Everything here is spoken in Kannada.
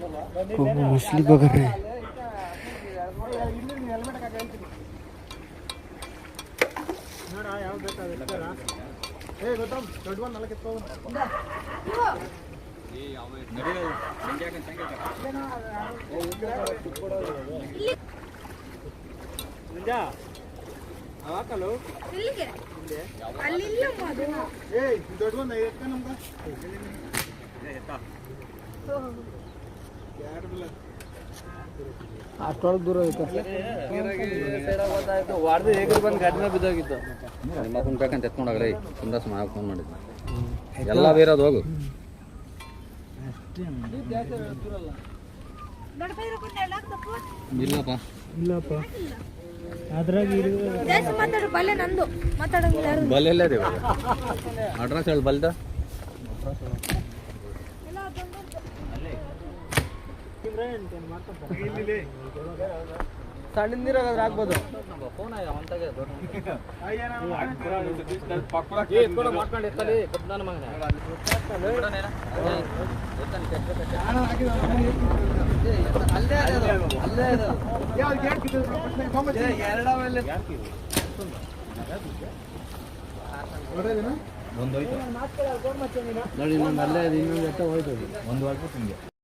मछली पकड़ रहे हैं। ಅಷ್ಟೊಳಗೆ ದೂರ ಐತೆ ವಾಡ್ದು ಹೇಗೆ ಬಂದು ಗಾಡಿ ಮೇಲೆ ಬಿದ್ದೋಗಿತ್ತು. ನಿಮ್ಮ ಕುಂಬೇಕಂತ ಎತ್ಕೊಂಡೋಗ್ರಿ ಸುಂದರ ಸುಮಾರು ಫೋನ್ ಮಾಡಿದ್ದೆ ಎಲ್ಲ ಬೇರೋದು ಹೋಗು. ಇಲ್ಲಪ್ಪ ಇಲ್ಲಪ್ಪ ಅದ್ರಾಗ ಬಲ್ ಎಲ್ಲ ರೀ ಅಡ್ರೆಸ್ ಹೇಳಿ ಬಲ್ದ ಸಣ್ಣ ನೀರಾಗಾದ್ರೆ ಆಗ್ಬೋದು. ನೋಡಿ ಇನ್ನೊಂದು ಅಲ್ಲೇ ಇನ್ನೊಂದು ಎತ್ತ ಹೋಯ್ತು ಒಂದು ವಾರ ತಿಂಗೆ